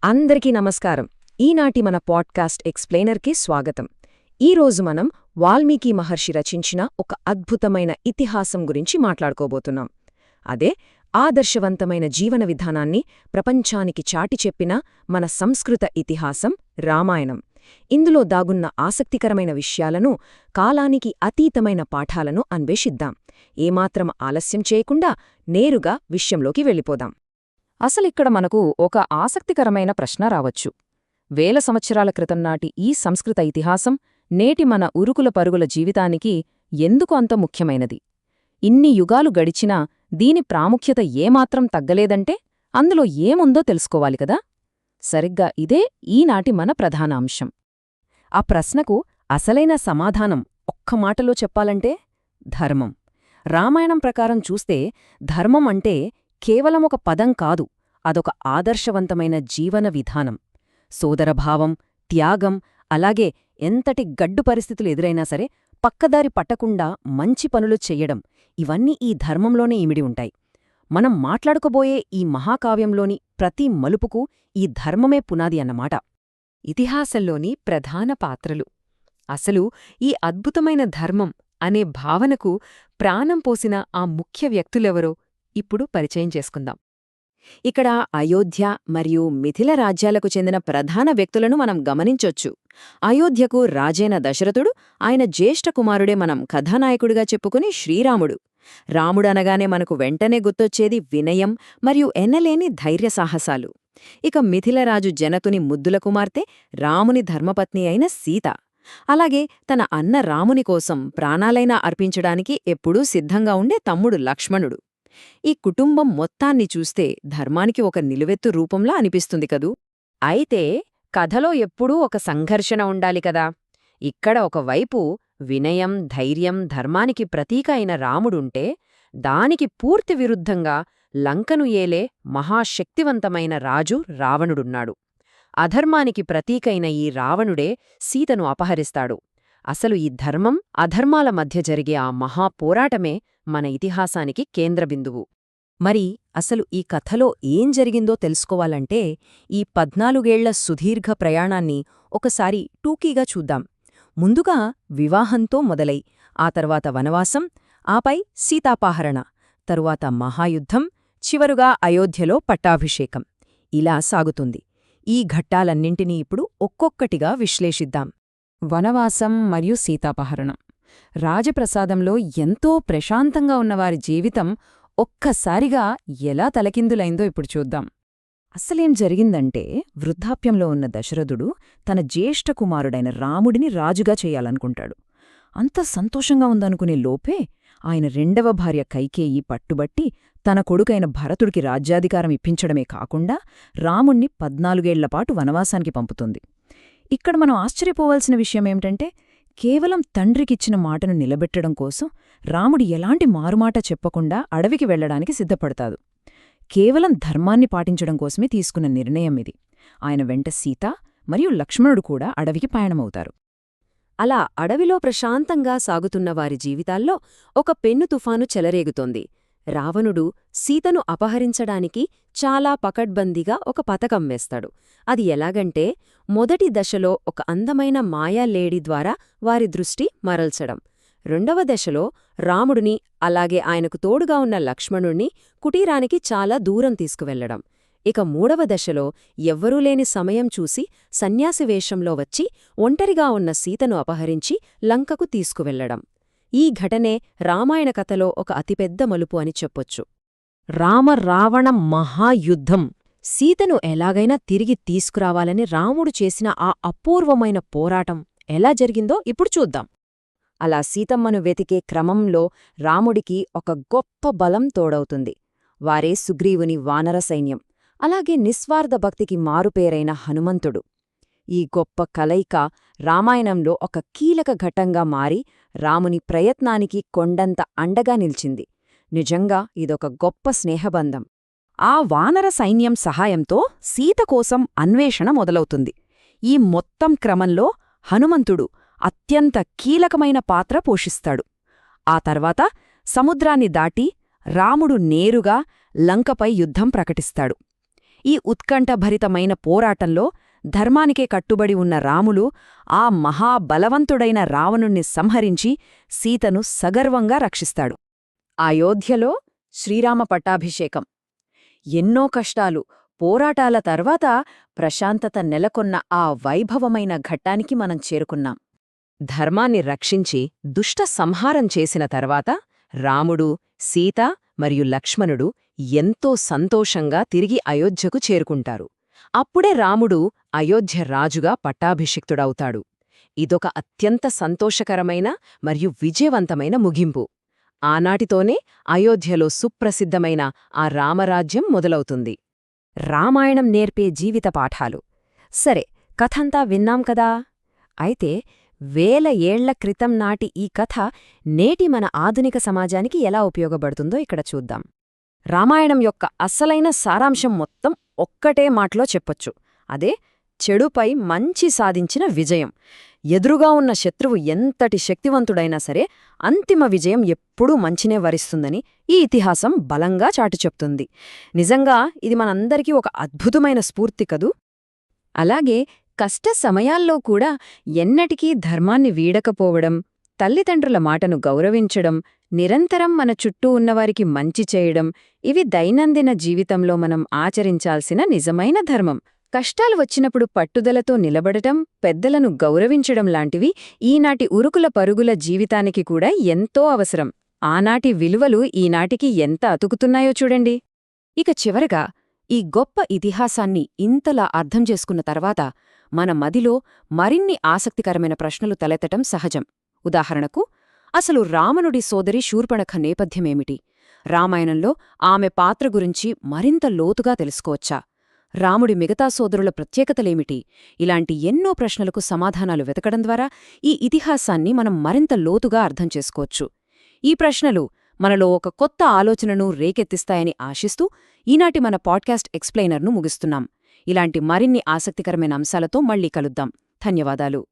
అందరికీ నమస్కారం. ఈనాటి మన పాడ్కాస్ట్ ఎక్స్ప్లెయినర్కి స్వాగతం. ఈరోజు మనం వాల్మీకి మహర్షి రచించిన ఒక అద్భుతమైన ఇతిహాసం గురించి మాట్లాడుకోబోతున్నాం. అదే ఆదర్శవంతమైన జీవన విధానాన్ని ప్రపంచానికి చాటి చెప్పిన మన సంస్కృత ఇతిహాసం రామాయణం. ఇందులో దాగున్న ఆసక్తికరమైన విషయాలను, కాలానికి అతీతమైన పాఠాలను అన్వేషిద్దాం. ఏమాత్రం ఆలస్యం చేయకుండా నేరుగా విషయంలోకి వెళ్ళిపోదాం. అసలిక్కడ మనకు ఒక ఆసక్తికరమైన ప్రశ్న రావచ్చు. వేల సంవత్సరాల క్రితం నాటి ఈ సంస్కృత ఇతిహాసం నేటి మన ఉరుకుల పరుగుల జీవితానికి ఎందుకు అంత ముఖ్యమైనది? ఇన్ని యుగాలు గడిచినా దీని ప్రాముఖ్యత ఏమాత్రం తగ్గలేదంటే అందులో ఏముందో తెలుసుకోవాలి కదా. సరిగ్గా ఇదే ఈనాటి మన ప్రధాన అంశం. ఆ ప్రశ్నకు అసలైన సమాధానం ఒక్క మాటలో చెప్పాలంటే ధర్మం. రామాయణం ప్రకారం చూస్తే ధర్మం అంటే కేవలం ఒక పదం కాదు, అదొక ఆదర్శవంతమైన జీవన విధానం. సోదరభావం, త్యాగం, అలాగే ఎంతటి గడ్డు పరిస్థితులు ఎదురైనా సరే పక్కదారి పట్టకుండా మంచి పనులు చెయ్యడం, ఇవన్నీ ఈ ధర్మంలోనే ఇమిడి ఉంటాయి. మనం మాట్లాడుకోబోయే ఈ మహాకావ్యంలోని ప్రతి మలుపుకు ఈ ధర్మమే పునాది అన్నమాట. ఇతిహాసంలోని ప్రధాన పాత్రలు. అసలు ఈ అద్భుతమైన ధర్మం అనే భావనకు ప్రాణం పోసిన ఆ ముఖ్య వ్యక్తులెవరో ఇప్పుడు పరిచయం చేసుకుందాం. ఇక్కడ అయోధ్య మరియు మిథిల రాజ్యాలకు చెందిన ప్రధాన వ్యక్తులను మనం గమనించొచ్చు. అయోధ్యకు రాజైన దశరథుడు, ఆయన జ్యేష్ఠ కుమారుడే మనం కథానాయకుడిగా చెప్పుకుని శ్రీరాముడు. రాముడనగానే మనకు వెంటనే గుర్తొచ్చేది వినయం మరియు ఎన్నలేని ధైర్యసాహసాలు. ఇక మిథిలరాజు జనకుని ముద్దుల కుమార్తె, రాముని ధర్మపత్ని అయిన సీత. అలాగే తన అన్న రాముని కోసం ప్రాణాలైనా అర్పించడానికి ఎప్పుడూ సిద్ధంగా ఉండే తమ్ముడు లక్ష్మణుడు. ఈ కుటుంబం మొత్తాన్ని చూస్తే ధర్మానికి ఒక నిలువెత్తు రూపంలా అనిపిస్తుంది కదూ. అయితే కథలో ఎప్పుడూ ఒక సంఘర్షణ ఉండాలి కదా. ఇక్కడ ఒకవైపు వినయం, ధైర్యం, ధర్మానికి ప్రతీక అయిన రాముడుంటే, దానికి పూర్తి విరుద్ధంగా లంకను ఏలే మహాశక్తివంతమైన రాజు రావణుడున్నాడు. అధర్మానికి ప్రతీకైన ఈ రావణుడే సీతను అపహరిస్తాడు. అసలు ఈ ధర్మం, అధర్మాల మధ్య జరిగే ఆ మహాపోరాటమే మన ఇతిహాసానికి కేంద్రబిందువు. మరి అసలు ఈ కథలో ఏం జరిగిందో తెలుసుకోవాలంటే ఈ 14 సుదీర్ఘ ప్రయాణాన్ని ఒకసారి టూకీగా చూద్దాం. ముందుగా వివాహంతో మొదలై, ఆ తర్వాత వనవాసం, ఆపై సీతాపహరణ, తరువాత మహాయుద్ధం, చివరుగా అయోధ్యలో పట్టాభిషేకం. ఇలా సాగుతుంది. ఈ ఘట్టాలన్నింటినీ ఇప్పుడు ఒక్కొక్కటిగా విశ్లేషిద్దాం. వనవాసం మరియు సీతాపహరణం. రాజప్రసాదంలో ఎంతో ప్రశాంతంగా ఉన్నవారి జీవితం ఒక్కసారిగా ఎలా తలకిందులైందో ఇప్పుడు చూద్దాం. అస్సలేం జరిగిందంటే, వృద్ధాప్యంలో ఉన్న దశరథుడు తన జ్యేష్ఠ కుమారుడైన రాముడిని రాజుగా చెయ్యాలనుకుంటాడు. అంత సంతోషంగా ఉందనుకునే లోపే ఆయన రెండవ భార్య కైకేయి పట్టుబట్టి తన కొడుకైన భరతుడికి రాజ్యాధికారం ఇప్పించడమే కాకుండా రాముణ్ణి 14 వనవాసానికి పంపుతుంది. ఇక్కడ మనం ఆశ్చర్యపోవాల్సిన విషయమేమిటంటే, కేవలం తండ్రికిచ్చిన మాటను నిలబెట్టడం కోసం రాముడు ఎలాంటి మారుమాట చెప్పకుండా అడవికి వెళ్లడానికి సిద్ధపడతాడు. కేవలం ధర్మాన్ని పాటించడం కోసమే తీసుకున్న నిర్ణయం ఇది. ఆయన వెంట సీత మరియు లక్ష్మణుడు కూడా అడవికి పయనమవుతారు. అలా అడవిలో ప్రశాంతంగా సాగుతున్న వారి జీవితాల్లో ఒక పెన్ను తుఫాను చెలరేగుతోంది. రావణుడు సీతను అపహరించడానికి చాలా పకడ్బందీగా ఒక పథకం వేస్తాడు. అది ఎలాగంటే, మొదటి దశలో ఒక అందమైన మాయా లేడీ ద్వారా వారి దృష్టి మరల్చడం. రెండవ దశలో రాముడిని, అలాగే ఆయనకు తోడుగా ఉన్న లక్ష్మణుణ్ణి కుటీరానికి చాలా దూరం తీసుకువెళ్లడం. ఇక మూడవ దశలో ఎవ్వరూ లేని సమయం చూసి సన్యాసి వేషంలో వచ్చి ఒంటరిగా ఉన్న సీతను అపహరించి లంకకు తీసుకువెళ్లడం. ఈ ఘటనే రామాయణ కథలో ఒక అతిపెద్ద మలుపు అని చెప్పొచ్చు. రామ-రావణ మహాయుద్ధం. సీతను ఎలాగైనా తిరిగి తీసుకురావాలని రాముడు చేసిన ఆ అపూర్వమైన పోరాటం ఎలా జరిగిందో ఇప్పుడు చూద్దాం. అలా సీతమ్మను వెతికే క్రమంలో రాముడికి ఒక గొప్ప బలం తోడవుతుంది. వారే సుగ్రీవుని వానర సైన్యం, అలాగే నిస్వార్థ భక్తికి మారుపేరైన హనుమంతుడు. ఈ గొప్ప కలయిక రామాయణంలో ఒక కీలక ఘట్టంగా మారి రాముని ప్రయత్నానికి కొండంత అండగా నిల్చింది. నిజంగా ఇదొక గొప్ప స్నేహబంధం. ఆ వానర సైన్యం సహాయంతో సీత కోసం అన్వేషణ మొదలవుతుంది. ఈ మొత్తం క్రమంలో హనుమంతుడు అత్యంత కీలకమైన పాత్ర పోషిస్తాడు. ఆ తర్వాత సముద్రాన్ని దాటి రాముడు నేరుగా లంకపై యుద్ధం ప్రకటిస్తాడు. ఈ ఉత్కంఠభరితమైన పోరాటంలో ధర్మానికే కట్టుబడి ఉన్న రాములు ఆ మహాబలవంతుడైన రావణుణ్ణి సంహరించి సీతను సగర్వంగా రక్షిస్తాడు. అయోధ్యలో శ్రీరామ పట్టాభిషేకం. ఎన్నో కష్టాలు, పోరాటాల తర్వాత ప్రశాంతత నెలకొన్న ఆ వైభవమైన ఘట్టానికి మనం చేరుకున్నాం. ధర్మాన్ని రక్షించి దుష్ట సంహారం చేసిన తర్వాత రాముడు, సీత మరియు లక్ష్మణుడు ఎంతో సంతోషంగా తిరిగి అయోధ్యకు చేరుకుంటారు. అప్పుడే రాముడు అయోధ్య రాజుగా పట్టాభిషిక్తుడవుతాడు. ఇదొక అత్యంత సంతోషకరమైన మరియు విజయవంతమైన ముగింపు. ఆనాటితోనే అయోధ్యలో సుప్రసిద్ధమైన ఆ రామరాజ్యం మొదలవుతుంది. రామాయణం నేర్పే జీవిత పాఠాలు. సరే, కథంతా విన్నాం కదా. అయితే వేల ఏళ్ల క్రితం నాటి ఈ కథ నేటి మన ఆధునిక సమాజానికి ఎలా ఉపయోగపడుతుందో ఇక్కడ చూద్దాం. రామాయణం యొక్క అసలైన సారాంశం మొత్తం ఒక్కటే మాటలో చెప్పొచ్చు. అదే చెడుపై మంచి సాధించిన విజయం. ఎదురుగా ఉన్న శత్రువు ఎంతటి శక్తివంతుడైనా సరే అంతిమ విజయం ఎప్పుడూ మంచినే వరిస్తుందని ఈ ఇతిహాసం బలంగా చాటి చెప్తుంది. నిజంగా ఇది మనందరికీ ఒక అద్భుతమైన స్ఫూర్తి కదూ. అలాగే కష్ట సమయాల్లో కూడా ఎన్నటికీ ధర్మాన్ని వీడకపోవడం, తల్లిదండ్రుల మాటను గౌరవించడం, నిరంతరం మన చుట్టూ ఉన్నవారికి మంచి చేయడం, ఇవి దైనందిన జీవితంలో మనం ఆచరించాల్సిన నిజమైన ధర్మం. కష్టాలు వచ్చినప్పుడు పట్టుదలతో నిలబడటం, పెద్దలను గౌరవించడం లాంటివి ఈనాటి ఉరుకుల పరుగుల జీవితానికి కూడా ఎంతో అవసరం. ఆనాటి విలువలు ఈనాటికి ఎంత అతుకుతున్నాయో చూడండి. ఇక చివరగా ఈ గొప్ప ఇతిహాసాన్ని ఇంతలా అర్థం చేసుకున్న తర్వాత మన మదిలో మరిన్ని ఆసక్తికరమైన ప్రశ్నలు తలెత్తటం సహజం. ఉదాహరణకు, అసలు రావణుడి సోదరి శూర్పణఖ నేపథ్యమేమిటి? రామాయణంలో ఆమె పాత్ర గురించి మరింత లోతుగా తెలుసుకోవచ్చా? రాముడి మిగతా సోదరుల ప్రత్యేకతలేమిటి? ఇలాంటి ఎన్నో ప్రశ్నలకు సమాధానాలు వెతకడం ద్వారా ఈ ఇతిహాసాన్ని మనం మరింత లోతుగా అర్థం చేసుకోవచ్చు. ఈ ప్రశ్నలు మనలో ఒక కొత్త ఆలోచనను రేకెత్తిస్తాయని ఆశిస్తూ ఈనాటి మన పాడ్కాస్ట్ ఎక్స్ప్లెయినర్ను ముగిస్తున్నాం. ఇలాంటి మరిన్ని ఆసక్తికరమైన అంశాలతో మళ్ళీ కలుద్దాం. ధన్యవాదాలు.